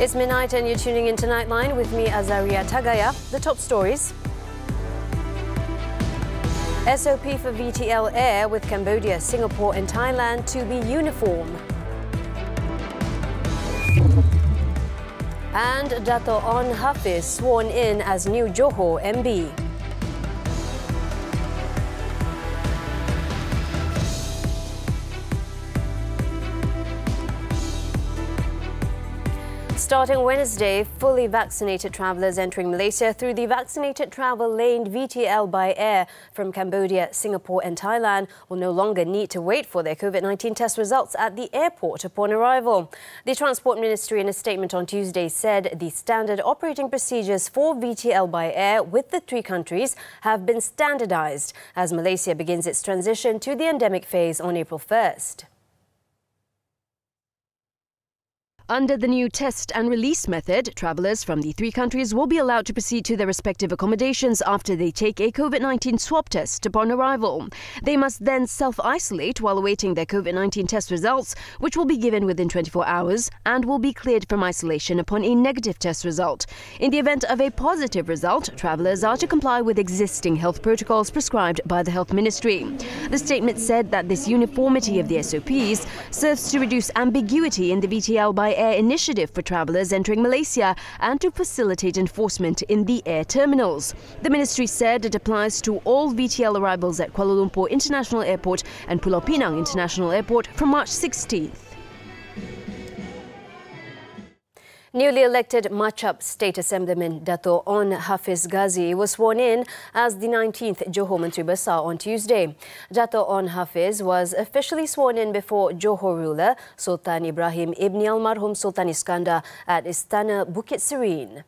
It's midnight and you're tuning into Nightline with me, Azaria. Tagaya. The top stories. SOP for VTL-Air with Cambodia, Singapore and Thailand to be uniform. And Dato' On Hafiz sworn in as new Johor MB. Starting Wednesday, fully vaccinated travellers entering Malaysia through the vaccinated travel lane VTL-Air from Cambodia, Singapore and Thailand will no longer need to wait for their COVID-19 test results at the airport upon arrival. The Transport Ministry in a statement on Tuesday said the standard operating procedures for VTL-Air with the three countries have been standardised as Malaysia begins its transition to the endemic phase on April 1st. Under the new test and release method, travellers from the three countries will be allowed to proceed to their respective accommodations after they take a COVID-19 swab test upon arrival. They must then self-isolate while awaiting their COVID-19 test results, which will be given within 24 hours and will be cleared from isolation upon a negative test result. In the event of a positive result, travellers are to comply with existing health protocols prescribed by the Health Ministry. The statement said that this uniformity of the SOPs serves to reduce ambiguity in the VTL-Air initiative for travellers entering Malaysia and to facilitate enforcement in the air terminals. The ministry said it applies to all VTL arrivals at Kuala Lumpur International Airport and Pulau Pinang International Airport from March 16th. Newly elected Machap State Assemblyman Dato' On Hafiz Ghazi was sworn in as the 19th Johor Menteri Besar on Tuesday. Dato' On Hafiz was officially sworn in before Johor ruler Sultan Ibrahim Ibn Almarhum Sultan Iskandar at Istana Bukit Serene.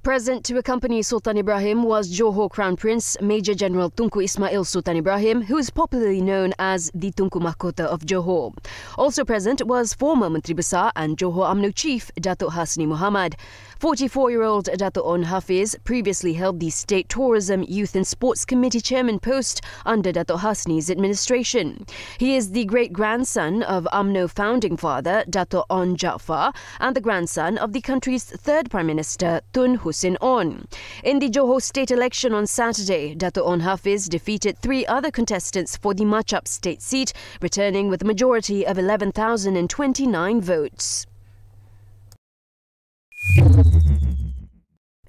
Present to accompany Sultan Ibrahim was Johor Crown Prince Major General Tunku Ismail Sultan Ibrahim, who is popularly known as the Tunku Mahkota of Johor. Also present was former Menteri Besar and Johor UMNO Chief Datuk Hasni Muhammad. 44-year-old Dato' On Hafiz previously held the State Tourism, Youth and Sports Committee Chairman post under Datuk Hasni's administration. He is the great-grandson of UMNO founding father Dato' On Jaafar and the grandson of the country's third Prime Minister Tun Hussein On. In the Johor state election on Saturday, Dato' On Hafiz defeated three other contestants for the Machap state seat, returning with a majority of 11,029 votes.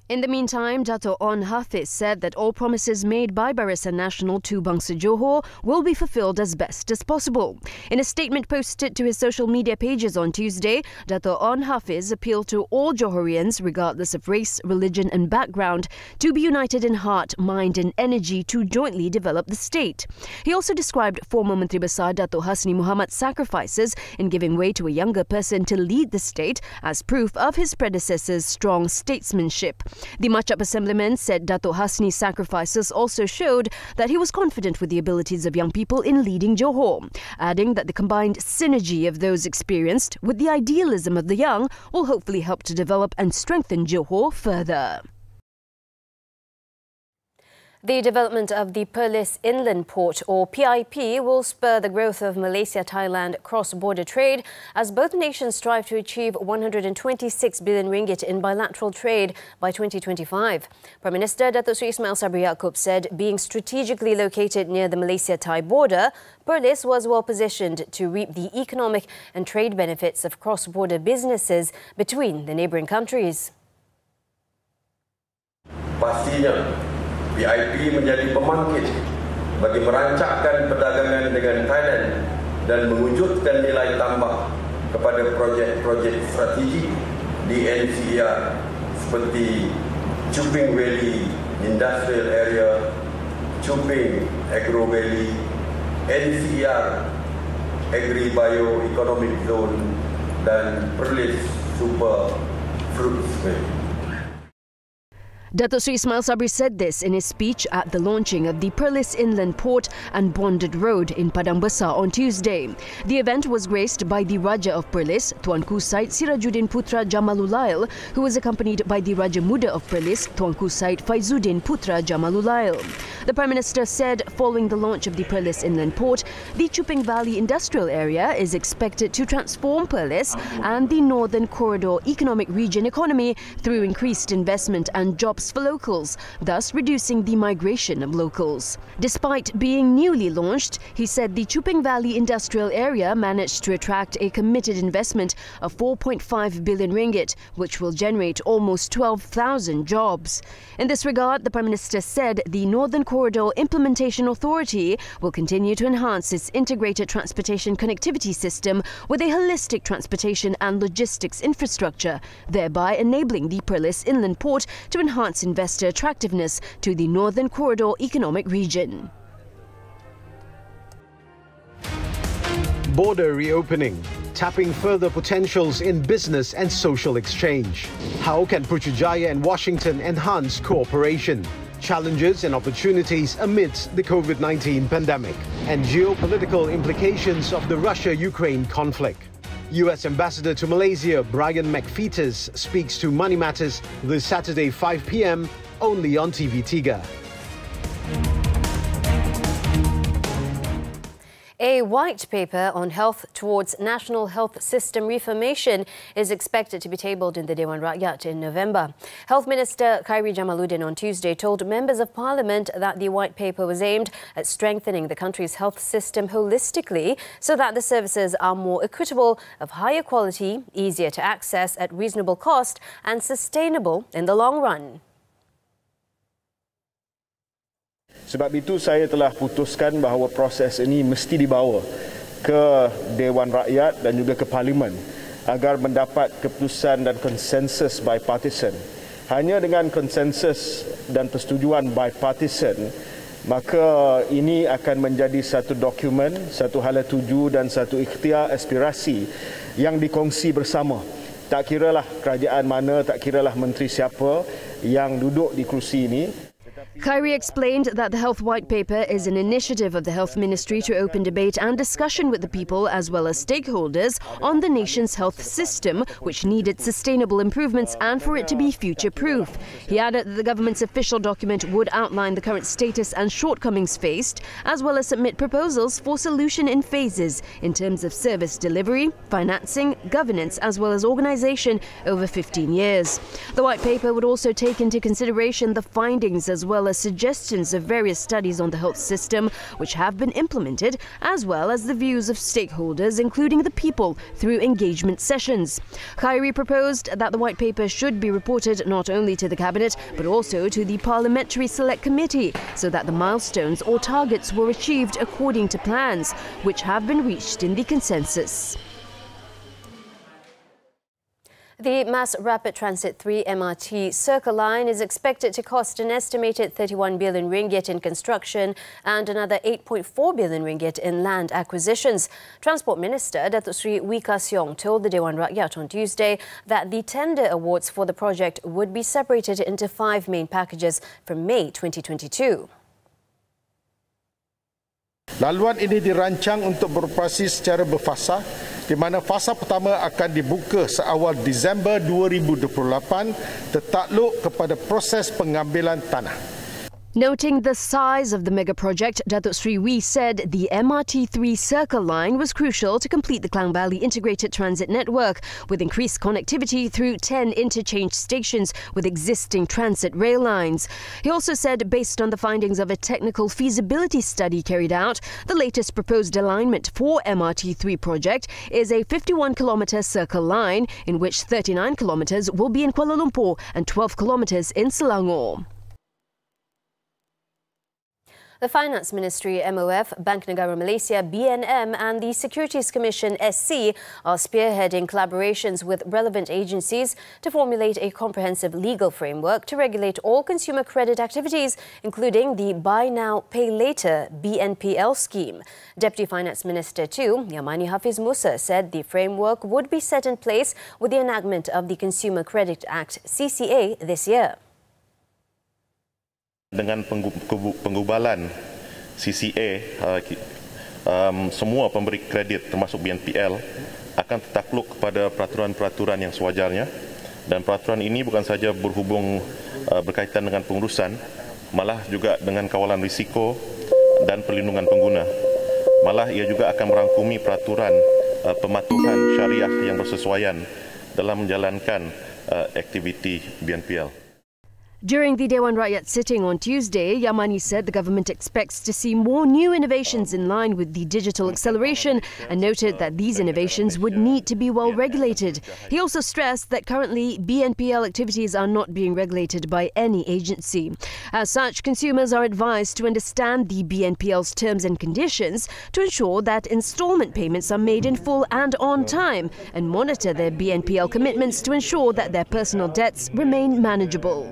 In the meantime, Dato' On Hafiz said that all promises made by Barisan Nasional to Bangsa Johor will be fulfilled as best as possible. In a statement posted to his social media pages on Tuesday, Dato' On Hafiz appealed to all Johorians, regardless of race, religion and background, to be united in heart, mind and energy to jointly develop the state. He also described former Menteri Besar Datuk Hasni Muhammad's sacrifices in giving way to a younger person to lead the state as proof of his predecessor's strong statesmanship. The Machap Assemblyman said Datuk Hasni's sacrifices also showed that he was confident with the abilities of young people in leading Johor, adding that the combined synergy of those experienced with the idealism of the young will hopefully help to develop and strengthen Johor further. The development of the Perlis Inland Port, or PIP, will spur the growth of Malaysia-Thailand cross-border trade as both nations strive to achieve 126 billion ringgit in bilateral trade by 2025. Prime Minister Datuk Seri Ismail Sabri Yaakob said being strategically located near the Malaysia-Thai border, Perlis was well positioned to reap the economic and trade benefits of cross-border businesses between the neighbouring countries. Pastinya PIP menjadi pembangkit bagi merancangkan perdagangan dengan Thailand dan mewujudkan nilai tambah kepada projek-projek strategi di NCR seperti Chuping Valley Industrial Area, Chuping Agro Valley, NCR Agri Bio Economic Zone dan Perlis Super Fruits Valley. Datuk Seri Ismail Sabri said this in his speech at the launching of the Perlis Inland Port and Bonded Road in Padang Besar on Tuesday. The event was graced by the Raja of Perlis, Tuanku Said Sirajuddin Putra Jamalulail, who was accompanied by the Raja Muda of Perlis, Tuanku Said Faizuddin Putra Jamalulail. The Prime Minister said following the launch of the Perlis Inland Port, the Chuping Valley Industrial Area is expected to transform Perlis and the Northern Corridor Economic Region economy through increased investment and jobs for locals, thus reducing the migration of locals. Despite being newly launched, he said the Chuping Valley Industrial Area managed to attract a committed investment of 4.5 billion ringgit, which will generate almost 12,000 jobs. In this regard, the Prime Minister said the Northern Corridor Implementation Authority will continue to enhance its integrated transportation connectivity system with a holistic transportation and logistics infrastructure, thereby enabling the Perlis Inland Port to enhance investor attractiveness to the Northern Corridor Economic Region. Border reopening, tapping further potentials in business and social exchange. How can Putrajaya and Washington enhance cooperation? Challenges and opportunities amidst the COVID-19 pandemic and geopolitical implications of the Russia-Ukraine conflict. U.S. Ambassador to Malaysia Brian McFeeters speaks to Money Matters this Saturday 5 p.m. only on TV3. A white paper on health towards national health system reformation is expected to be tabled in the Dewan Rakyat in November. Health Minister Khairi Jamaluddin on Tuesday told members of parliament that the white paper was aimed at strengthening the country's health system holistically so that the services are more equitable, of higher quality, easier to access at reasonable cost and sustainable in the long run. Sebab itu saya telah putuskan bahawa proses ini mesti dibawa ke Dewan Rakyat dan juga ke Parlimen agar mendapat keputusan dan konsensus bipartisan. Hanya dengan konsensus dan persetujuan bipartisan, maka ini akan menjadi satu dokumen, satu hala tuju dan satu ikhtiar aspirasi yang dikongsi bersama. Tak kiralah kerajaan mana, tak kiralah menteri siapa yang duduk di kerusi ini. Khairi explained that the Health White Paper is an initiative of the Health Ministry to open debate and discussion with the people as well as stakeholders on the nation's health system, which needed sustainable improvements and for it to be future-proof. He added that the government's official document would outline the current status and shortcomings faced, as well as submit proposals for solution in phases in terms of service delivery, financing, governance, as well as organisation over 15 years. The White Paper would also take into consideration the findings as well as suggestions of various studies on the health system which have been implemented, as well as the views of stakeholders, including the people, through engagement sessions. Khairi proposed that the White Paper should be reported not only to the Cabinet but also to the Parliamentary Select Committee so that the milestones or targets were achieved according to plans which have been reached in the consensus. The Mass Rapid Transit 3 MRT Circle Line is expected to cost an estimated 31 billion ringgit in construction and another 8.4 billion ringgit in land acquisitions. Transport Minister Datuk Sri Wee Ka Siong told the Dewan Rakyat on Tuesday that the tender awards for the project would be separated into 5 main packages from May 2022. Laluan ini dirancang untuk beroperasi secara berfasa, di mana fasa pertama akan dibuka seawal Disember 2028 tertakluk kepada proses pengambilan tanah. Noting the size of the mega project, Datuk Sri Wee said the MRT3 Circle Line was crucial to complete the Klang Valley Integrated Transit Network with increased connectivity through 10 interchange stations with existing transit rail lines. He also said, based on the findings of a technical feasibility study carried out, the latest proposed alignment for MRT3 project is a 51-kilometre circle line in which 39 kilometres will be in Kuala Lumpur and 12 kilometres in Selangor. The Finance Ministry, MOF, Bank Negara Malaysia, BNM and the Securities Commission, SC, are spearheading collaborations with relevant agencies to formulate a comprehensive legal framework to regulate all consumer credit activities, including the Buy Now, Pay Later BNPL scheme. Deputy Finance Minister too, Yamani Hafiz Musa, said the framework would be set in place with the enactment of the Consumer Credit Act, CCA, this year. Dengan penggubalan CCA, semua pemberi kredit termasuk BNPL akan tertakluk kepada peraturan-peraturan yang sewajarnya, dan peraturan ini bukan saja berkaitan dengan pengurusan malah juga dengan kawalan risiko dan perlindungan pengguna. Malah ia juga akan merangkumi peraturan pematuhan syariah yang bersesuaian dalam menjalankan aktiviti BNPL. During the Dewan Rakyat sitting on Tuesday, Yamani said the government expects to see more new innovations in line with the digital acceleration and noted that these innovations would need to be well regulated. He also stressed that currently BNPL activities are not being regulated by any agency. As such, consumers are advised to understand the BNPL's terms and conditions to ensure that installment payments are made in full and on time and monitor their BNPL commitments to ensure that their personal debts remain manageable.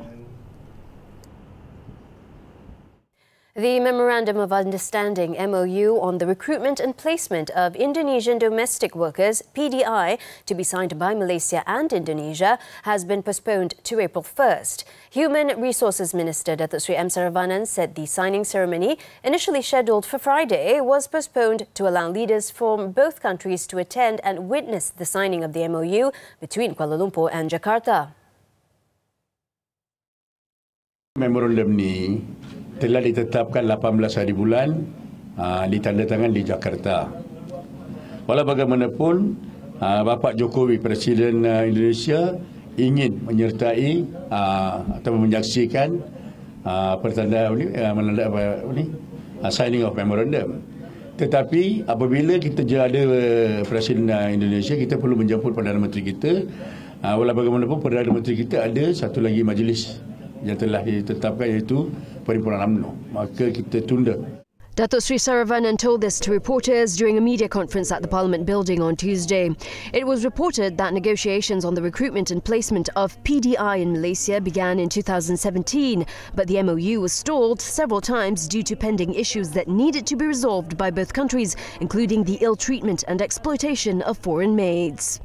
The Memorandum of Understanding MOU on the recruitment and placement of Indonesian domestic workers, PDI, to be signed by Malaysia and Indonesia has been postponed to April 1st. Human Resources Minister Datuk Sri M. Saravanan said the signing ceremony, initially scheduled for Friday, was postponed to allow leaders from both countries to attend and witness the signing of the MOU between Kuala Lumpur and Jakarta. Memorandum ni telah ditetapkan 18 hari bulan ditandatangan di Jakarta. Walau bagaimanapun Bapak Jokowi Presiden Indonesia ingin menyertai atau menyaksikan signing of memorandum. Tetapi apabila kita ada Presiden Indonesia, kita perlu menjemput Perdana Menteri kita. Walau bagaimanapun Perdana Menteri kita ada satu lagi majlis yang telah ditetapkan, iaitu Paripurna UMNO. Maka kita tunda. Datuk Sri Saravanan told this to reporters during a media conference at the Parliament building on Tuesday. It was reported that negotiations on the recruitment and placement of PDI in Malaysia began in 2017, but the MOU was stalled several times due to pending issues that needed to be resolved by both countries, including the ill treatment and exploitation of foreign maids.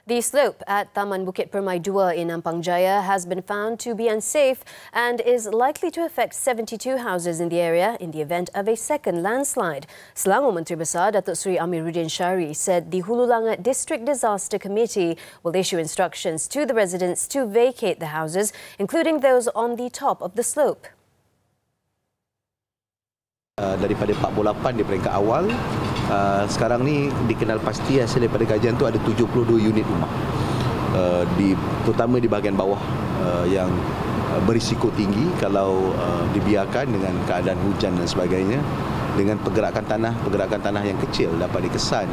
The slope at Taman Bukit Permai 2 in Ampang Jaya has been found to be unsafe and is likely to affect 72 houses in the area in the event of a second landslide. Selangor Menteri Besar Datuk Sri Amiruddin Syari said the Hulu Langat District Disaster Committee will issue instructions to the residents to vacate the houses, including those on the top of the slope. Daripada 48 di peringkat awal, sekarang ni dikenal pasti hasil daripada kajian tu ada 72 unit rumah, terutama di bahagian bawah yang berisiko tinggi kalau dibiarkan dengan keadaan hujan dan sebagainya, dengan pergerakan tanah yang kecil dapat dikesan.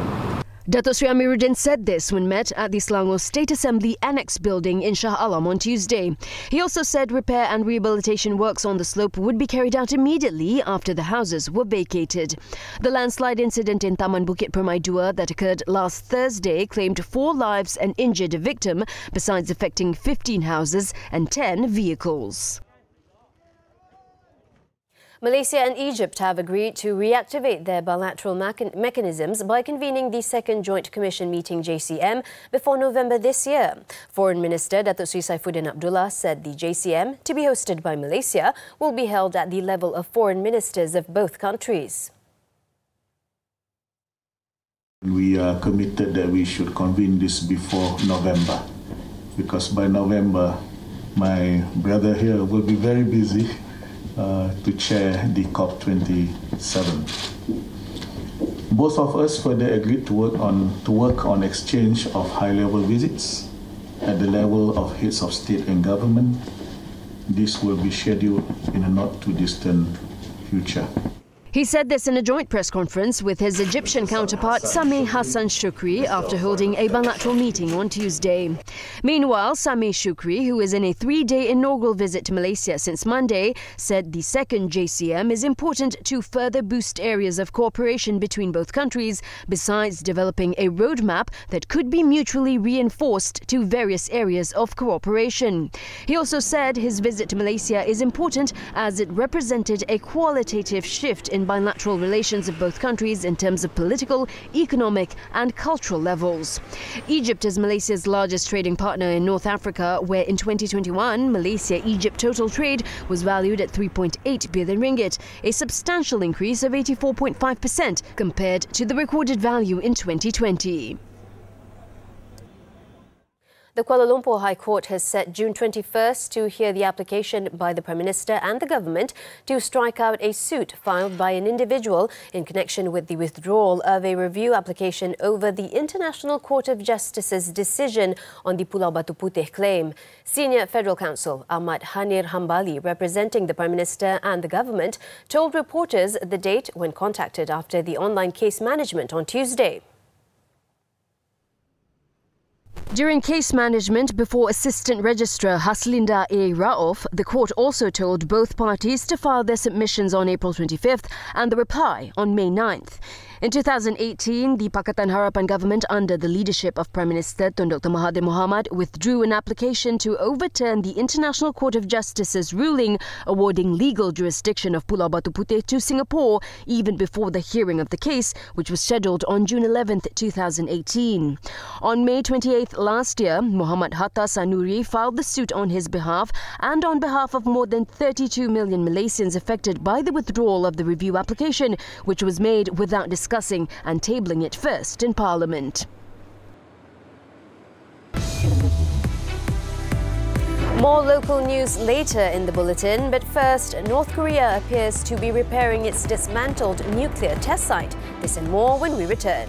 Datuk Sri Amiruddin said this when met at the Selangor State Assembly Annex building in Shah Alam on Tuesday. He also said repair and rehabilitation works on the slope would be carried out immediately after the houses were vacated. The landslide incident in Taman Bukit Permai 2 that occurred last Thursday claimed 4 lives and injured a victim, besides affecting 15 houses and 10 vehicles. Malaysia and Egypt have agreed to reactivate their bilateral mechanisms by convening the second Joint Commission meeting JCM before November this year. Foreign Minister Datuk Sri Saifuddin Abdullah said the JCM, to be hosted by Malaysia, will be held at the level of foreign ministers of both countries. We are committed that we should convene this before November, because by November my brother here will be very busy to chair the COP27. Both of us further agreed to work on exchange of high-level visits at the level of heads of state and government. This will be scheduled in a not-too-distant future. He said this in a joint press conference with his Egyptian counterpart Sameh Hassan Shukri after holding a bilateral meeting on Tuesday. Meanwhile, Sameh Shukri, who is in a 3-day inaugural visit to Malaysia since Monday, said the second JCM is important to further boost areas of cooperation between both countries, besides developing a roadmap that could be mutually reinforced to various areas of cooperation. He also said his visit to Malaysia is important as it represented a qualitative shift in bilateral relations of both countries in terms of political, economic and cultural levels. Egypt is Malaysia's largest trading partner in North Africa, where in 2021, Malaysia-Egypt total trade was valued at 3.8 billion ringgit, a substantial increase of 84.5% compared to the recorded value in 2020. The Kuala Lumpur High Court has set June 21st to hear the application by the Prime Minister and the government to strike out a suit filed by an individual in connection with the withdrawal of a review application over the International Court of Justice's decision on the Pulau Batu Putih claim. Senior Federal Counsel Ahmad Hanir Hambali, representing the Prime Minister and the government, told reporters the date when contacted after the online case management on Tuesday. During case management before Assistant Registrar Haslinda A. Raouf, the court also told both parties to file their submissions on April 25th and the reply on May 9th. In 2018, the Pakatan Harapan government, under the leadership of Prime Minister Tun Dr. Mahathir Mohamad, withdrew an application to overturn the International Court of Justice's ruling awarding legal jurisdiction of Pulau Batu Putih to Singapore, even before the hearing of the case, which was scheduled on June 11th, 2018. On May 28th last year, Muhammad Hatta Sanuri filed the suit on his behalf and on behalf of more than 32 million Malaysians affected by the withdrawal of the review application, which was made without discussion and tabling it first in Parliament. More local news later in the bulletin, but first, North Korea appears to be repairing its dismantled nuclear test site. This and more when we return.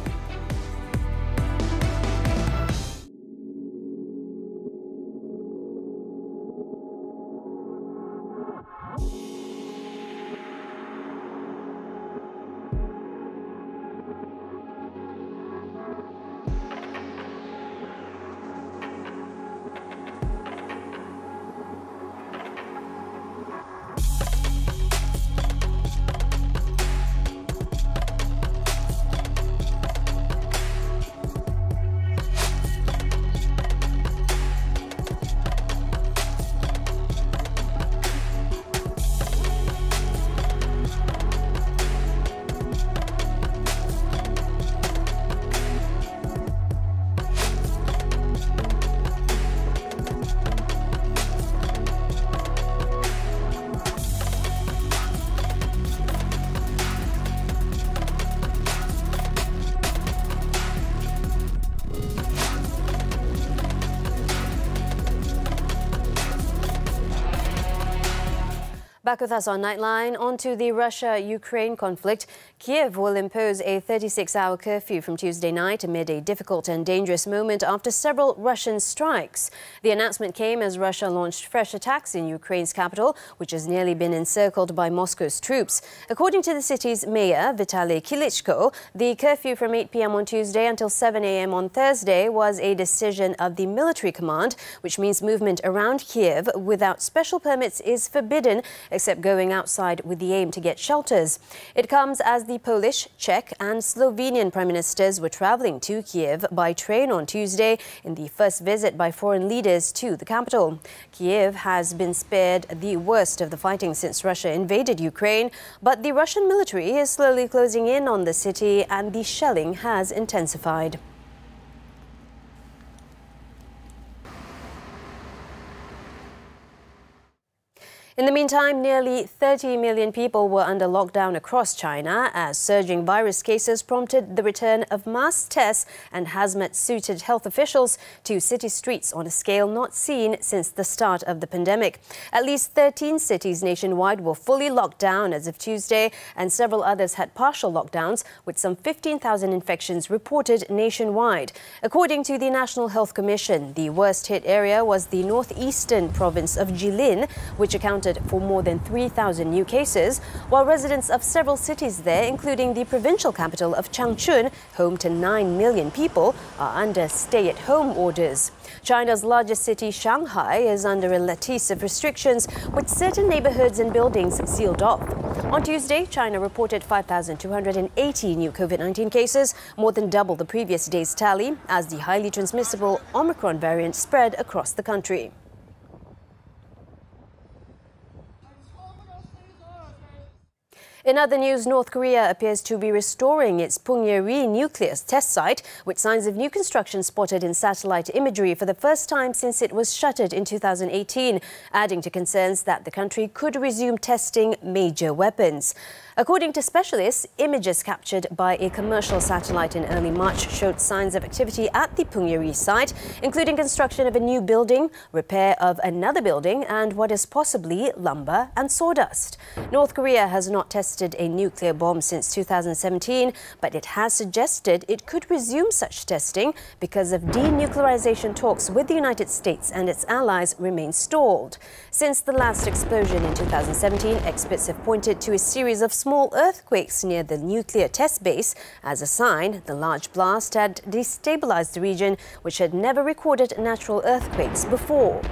Back with us on Nightline, on to the Russia-Ukraine conflict. Kiev will impose a 36-hour curfew from Tuesday night amid a difficult and dangerous moment after several Russian strikes. The announcement came as Russia launched fresh attacks in Ukraine's capital, which has nearly been encircled by Moscow's troops. According to the city's mayor, Vitaly Klitschko, the curfew from 8 p.m. on Tuesday until 7 a.m. on Thursday was a decision of the military command, which means movement around Kiev without special permits is forbidden, except going outside with the aim to get shelters. It comes as the Polish, Czech and Slovenian prime ministers were travelling to Kiev by train on Tuesday in the first visit by foreign leaders to the capital. Kiev has been spared the worst of the fighting since Russia invaded Ukraine, but the Russian military is slowly closing in on the city and the shelling has intensified. In the meantime, nearly 30 million people were under lockdown across China as surging virus cases prompted the return of mass tests and hazmat-suited health officials to city streets on a scale not seen since the start of the pandemic. At least 13 cities nationwide were fully locked down as of Tuesday, and several others had partial lockdowns, with some 15,000 infections reported nationwide. According to the National Health Commission, the worst-hit area was the northeastern province of Jilin, which accounted for more than 3,000 new cases, while residents of several cities there, including the provincial capital of Changchun, home to 9 million people, are under stay-at-home orders. China's largest city, Shanghai, is under a lattice of restrictions, with certain neighborhoods and buildings sealed off. On Tuesday, China reported 5,280 new COVID-19 cases, more than double the previous day's tally, as the highly transmissible Omicron variant spread across the country. In other news, North Korea appears to be restoring its Punggye-ri nuclear test site, with signs of new construction spotted in satellite imagery for the first time since it was shuttered in 2018, adding to concerns that the country could resume testing major weapons. According to specialists, images captured by a commercial satellite in early March showed signs of activity at the Punggye-ri site, including construction of a new building, repair of another building, and what is possibly lumber and sawdust. North Korea has not tested a nuclear bomb since 2017, but it has suggested it could resume such testing because of denuclearization talks with the United States and its allies remain stalled. Since the last explosion in 2017, experts have pointed to a series of small earthquakes near the nuclear test base as a sign the large blast had destabilized the region, which had never recorded natural earthquakes before.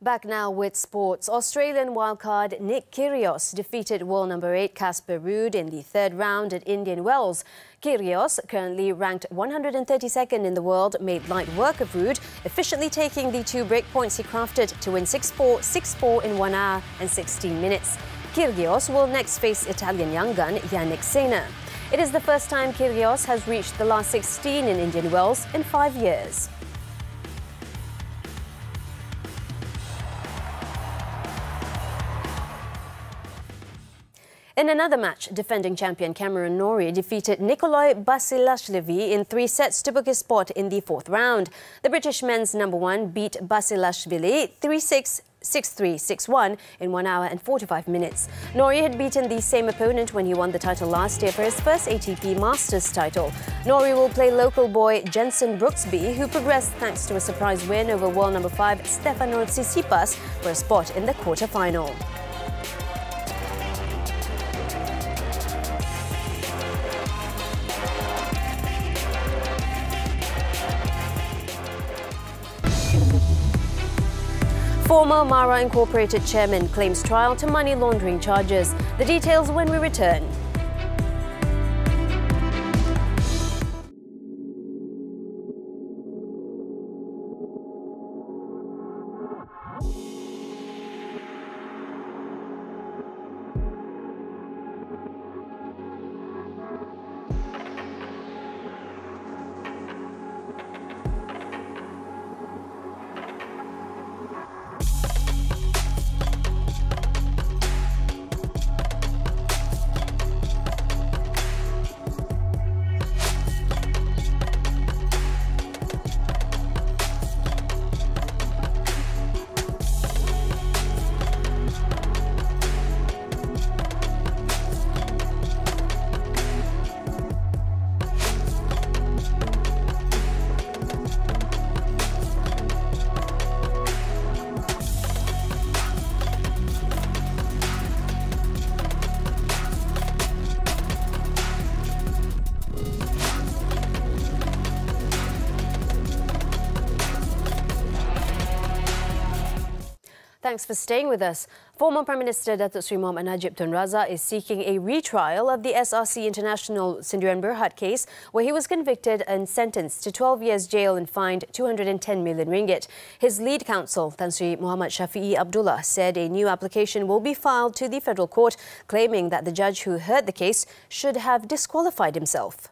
Back now with sports. Australian wildcard Nick Kyrgios defeated world number 8 Casper Ruud in the third round at Indian Wells. Kyrgios, currently ranked 132nd in the world, made light work of Ruud, efficiently taking the 2 breakpoints he crafted to win 6-4, 6-4 in 1 hour and 16 minutes. Kyrgios will next face Italian young gun Yannick Sinner. It is the first time Kyrgios has reached the last 16 in Indian Wells in 5 years. In another match, defending champion Cameron Norrie defeated Nikolai Basilashvili in 3 sets to book his spot in the 4th round. The British men's number 1 beat Basilashvili 3-6, 6-3, 6-1 in 1 hour and 45 minutes. Norrie had beaten the same opponent when he won the title last year for his first ATP Masters title. Norrie will play local boy Jenson Brooksby, who progressed thanks to a surprise win over world number 5 Stefanos Tsitsipas for a spot in the quarter-final. Former Mara Incorporated chairman claims trial to money laundering charges. The details when we return. Thanks for staying with us. Former Prime Minister Datuk Seri Mohammad Najib Tun Razak is seeking a retrial of the SRC International Sendirian Berhad case, where he was convicted and sentenced to 12 years jail and fined 210 million ringgit. His lead counsel, Tan Sri Muhammad Shafi'i Abdullah, said a new application will be filed to the federal court, claiming that the judge who heard the case should have disqualified himself.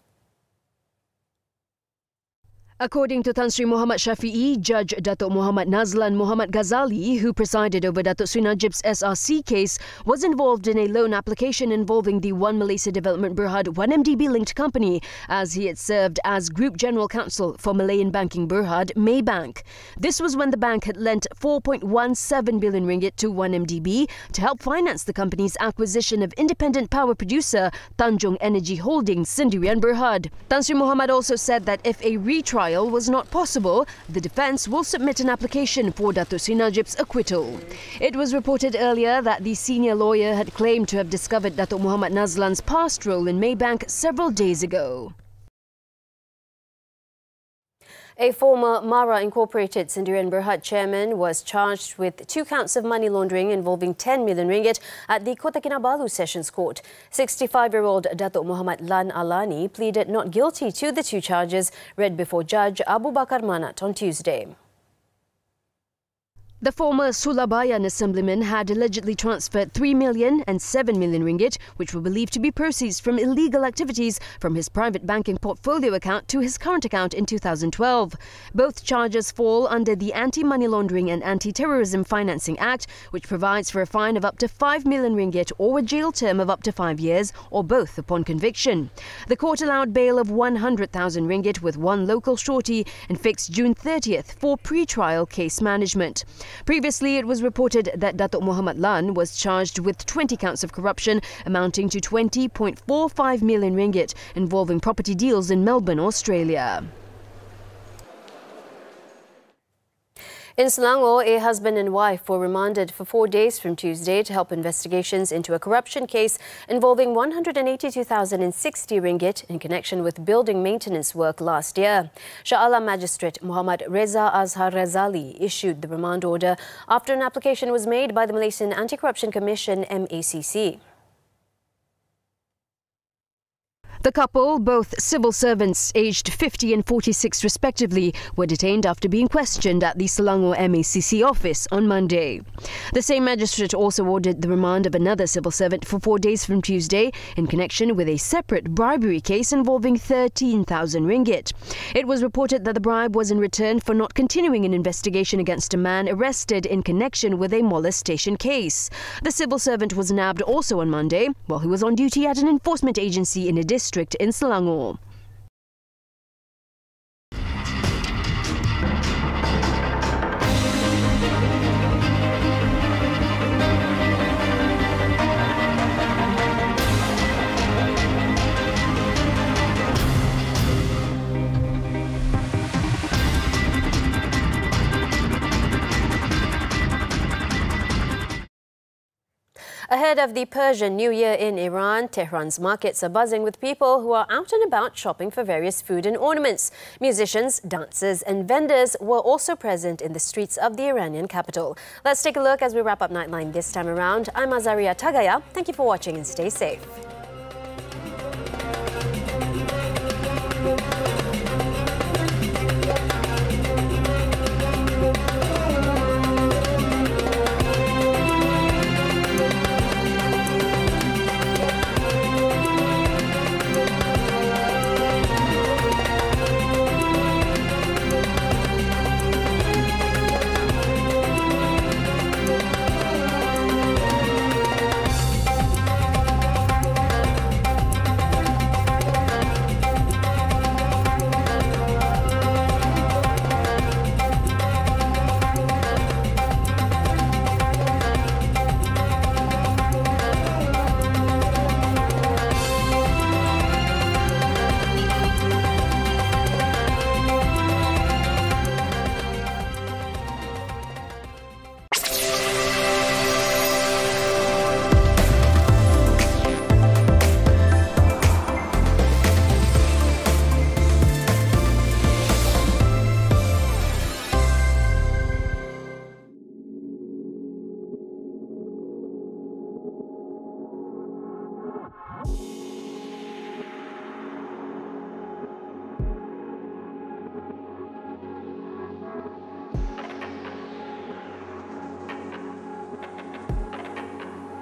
According to Tan Sri Muhammad Shafi'i, Judge Datuk Muhammad Nazlan Muhammad Ghazali, who presided over Datuk Sri Najib's SRC case, was involved in a loan application involving the One Malaysia Development Berhad 1MDB-linked company, as he had served as Group General Counsel for Malayan Banking Berhad, Maybank. This was when the bank had lent 4.17 billion ringgit to 1MDB to help finance the company's acquisition of independent power producer Tanjung Energy Holdings Sendirian Berhad. Tan Sri Muhammad also said that if a retrial was not possible, the defence will submit an application for Datuk Sri Najib's acquittal. It was reported earlier that the senior lawyer had claimed to have discovered Datuk Muhammad Nazlan's past role in Maybank several days ago. A former Mara Incorporated Sendirian Berhad chairman was charged with 2 counts of money laundering involving 10 million ringgit at the Kota Kinabalu Sessions Court. 65-year-old Datuk Muhammad Lan Alani pleaded not guilty to the 2 charges read before Judge Abu Bakar Manat on Tuesday. The former Sulabayan assemblyman had allegedly transferred 3 million and 7 million ringgit, which were believed to be proceeds from illegal activities from his private banking portfolio account to his current account in 2012. Both charges fall under the Anti-Money Laundering and Anti-Terrorism Financing Act, which provides for a fine of up to 5 million ringgit or a jail term of up to 5 years, or both upon conviction. The court allowed bail of 100,000 ringgit with 1 local shorty and fixed June 30th for pre-trial case management. Previously, it was reported that Datuk Muhammad Lan was charged with 20 counts of corruption amounting to 20.45 million ringgit involving property deals in Melbourne, Australia. In Selangor, a husband and wife were remanded for 4 days from Tuesday to help investigations into a corruption case involving 182,060 ringgit in connection with building maintenance work last year. Shah Alam Magistrate Muhammad Reza Azhar Razali issued the remand order after an application was made by the Malaysian Anti-Corruption Commission MACC. The couple, both civil servants aged 50 and 46 respectively, were detained after being questioned at the Selangor MACC office on Monday. The same magistrate also ordered the remand of another civil servant for 4 days from Tuesday in connection with a separate bribery case involving 13,000 ringgit. It was reported that the bribe was in return for not continuing an investigation against a man arrested in connection with a molestation case. The civil servant was nabbed also on Monday while he was on duty at an enforcement agency in a district in Selangor. Ahead of the Persian New Year in Iran, Tehran's markets are buzzing with people who are out and about shopping for various food and ornaments. Musicians, dancers and vendors were also present in the streets of the Iranian capital. Let's take a look as we wrap up Nightline this time around. I'm Azaria Tagaya. Thank you for watching and stay safe.